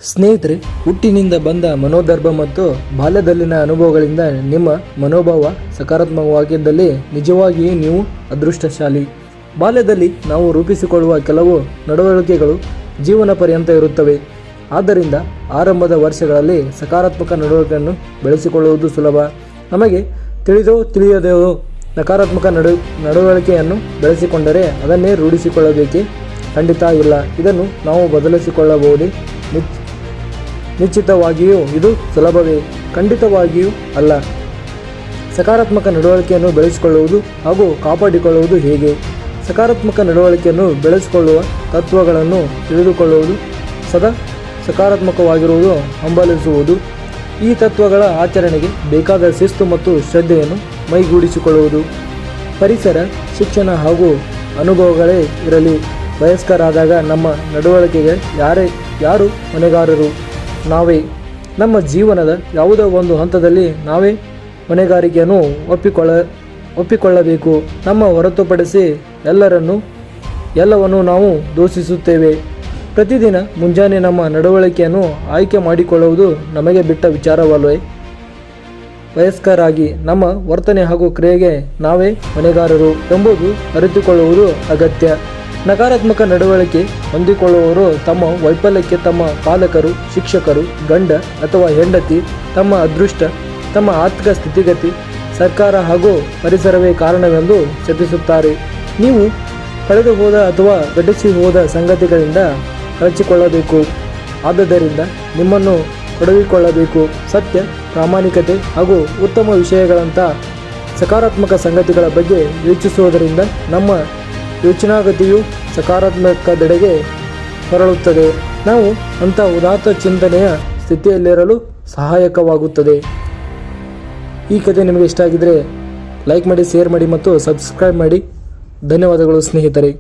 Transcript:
ಸ್ನೇಹಿತರೆ, ಹುಟ್ಟಿನಿಂದ ಬಂದ ಮನೋಧರ್ಮ ಮತ್ತು ಬಾಲ್ಯದಲ್ಲಿನ ಅನುಭವಗಳಿಂದ ನಿಮ್ಮ ಮನೋಭಾವ ಸಕಾರಾತ್ಮಕವಾಗಿದ್ದಲ್ಲಿ ನಿಜವಾಗಿಯೂ ನೀವು ಅದೃಷ್ಟಶಾಲಿ. ಬಾಲ್ಯದಲ್ಲಿ ನಾವು ರೂಪಿಸಿಕೊಳ್ಳುವ ಕೆಲವು ನಡವಳಿಕೆಗಳು ಜೀವನ ಪರ್ಯಂತ ಇರುತ್ತವೆ. ಆದ್ದರಿಂದ ಆರಂಭದ ವರ್ಷಗಳಲ್ಲಿ ಸಕಾರಾತ್ಮಕ ನಡವಳಿಕೆಯನ್ನು ಬೆಳೆಸಿಕೊಳ್ಳುವುದು ಸುಲಭ. ನಮಗೆ ತಿಳಿದೋ ತಿಳಿಯದೆಯೋ ನಕಾರಾತ್ಮಕ ನಡವಳಿಕೆಯನ್ನು ಬೆಳೆಸಿಕೊಂಡರೆ ಅದನ್ನೇ ರೂಢಿಸಿಕೊಳ್ಳಬೇಕೇ? ಖಂಡಿತ ಇಲ್ಲ. ಇದನ್ನು ನಾವು ಬದಲಿಸಿಕೊಳ್ಳಬಹುದೇ? ನಿಶ್ಚಿತವಾಗಿಯೂ ಇದು ಸುಲಭವೇ? ಖಂಡಿತವಾಗಿಯೂ ಅಲ್ಲ. ಸಕಾರಾತ್ಮಕ ನಡವಳಿಕೆಯನ್ನು ಬೆಳೆಸಿಕೊಳ್ಳುವುದು ಹಾಗೂ ಕಾಪಾಡಿಕೊಳ್ಳುವುದು ಹೇಗೆ? ಸಕಾರಾತ್ಮಕ ನಡವಳಿಕೆಯನ್ನು ಬೆಳೆಸಿಕೊಳ್ಳುವ ತತ್ವಗಳನ್ನು ತಿಳಿದುಕೊಳ್ಳುವುದು, ಸದಾ ಸಕಾರಾತ್ಮಕವಾಗಿರುವುದು, ಹಂಬಲಿಸುವುದು, ಈ ತತ್ವಗಳ ಆಚರಣೆಗೆ ಬೇಕಾದ ಶಿಸ್ತು ಮತ್ತು ಶ್ರದ್ಧೆಯನ್ನು ಮೈಗೂಡಿಸಿಕೊಳ್ಳುವುದು, ಪರಿಸರ, ಶಿಕ್ಷಣ ಹಾಗೂ ಅನುಭವಗಳೇ ಇರಲಿ. ವಯಸ್ಕರಾದಾಗ ನಮ್ಮ ನಡವಳಿಕೆಗೆ ಯಾರು ಹೊಣೆಗಾರರು? ನಾವೇ. ನಮ್ಮ ಜೀವನದ ಯಾವುದೋ ಒಂದು ಹಂತದಲ್ಲಿ ನಾವೇ ಹೊಣೆಗಾರಿಕೆಯನ್ನು ಒಪ್ಪಿಕೊಳ್ಳಬೇಕು. ನಮ್ಮ ಹೊರತುಪಡಿಸಿ ಎಲ್ಲವನ್ನು ನಾವು ದೂಷಿಸುತ್ತೇವೆ. ಪ್ರತಿದಿನ ಮುಂಜಾನೆ ನಮ್ಮ ನಡವಳಿಕೆಯನ್ನು ಆಯ್ಕೆ ಮಾಡಿಕೊಳ್ಳುವುದು ನಮಗೆ ಬಿಟ್ಟ ವಿಚಾರವಲ್ಲವೇ? ವಯಸ್ಕರಾಗಿ ನಮ್ಮ ವರ್ತನೆ ಹಾಗೂ ಕ್ರಿಯೆಗೆ ನಾವೇ ಹೊಣೆಗಾರರು ಎಂಬುದು ಅರಿತುಕೊಳ್ಳುವುದು ಅಗತ್ಯ. ನಕಾರಾತ್ಮಕ ನಡವಳಿಕೆ ಹೊಂದಿಕೊಳ್ಳುವವರು ತಮ್ಮ ವೈಫಲ್ಯಕ್ಕೆ ತಮ್ಮ ಪಾಲಕರು, ಶಿಕ್ಷಕರು, ಗಂಡ ಅಥವಾ ಹೆಂಡತಿ, ತಮ್ಮ ಅದೃಷ್ಟ, ತಮ್ಮ ಆರ್ಥಿಕ ಸ್ಥಿತಿಗತಿ, ಸರ್ಕಾರ ಹಾಗೂ ಪರಿಸರವೇ ಕಾರಣವೆಂದು ಶಪಿಸುತ್ತಾರೆ. ನೀವು ಕಳೆದು ಹೋದ ಅಥವಾ ಘಟಿಸಿ ಹೋದ ಸಂಗತಿಗಳಿಂದ ಕಳಚಿಕೊಳ್ಳಬೇಕು. ಆದುದರಿಂದ ನಿಮ್ಮನ್ನು ತೊಡಗಿಕೊಳ್ಳಬೇಕು. ಸತ್ಯ, ಪ್ರಾಮಾಣಿಕತೆ ಹಾಗೂ ಉತ್ತಮ ವಿಷಯಗಳಂಥ ಸಕಾರಾತ್ಮಕ ಸಂಗತಿಗಳ ಬಗ್ಗೆ ಯೋಚಿಸುವುದರಿಂದ ನಮ್ಮ ಯೋಚನಾಗತಿಯು ಸಕಾರಾತ್ಮಕದೆಡೆಗೆ ಹೊರಳುತ್ತದೆ. ನಾವು ಅಂಥ ಉದಾತ್ತ ಚಿಂತನೆಯ ಸ್ಥಿತಿಯಲ್ಲಿರಲು ಸಹಾಯಕವಾಗುತ್ತದೆ. ಈ ಕಥೆ ನಿಮಗೆ ಇಷ್ಟ ಆಗಿದ್ದರೆ ಲೈಕ್ ಮಾಡಿ, ಶೇರ್ ಮಾಡಿ ಮತ್ತು ಸಬ್ಸ್ಕ್ರೈಬ್ ಮಾಡಿ. ಧನ್ಯವಾದಗಳು ಸ್ನೇಹಿತರೆ.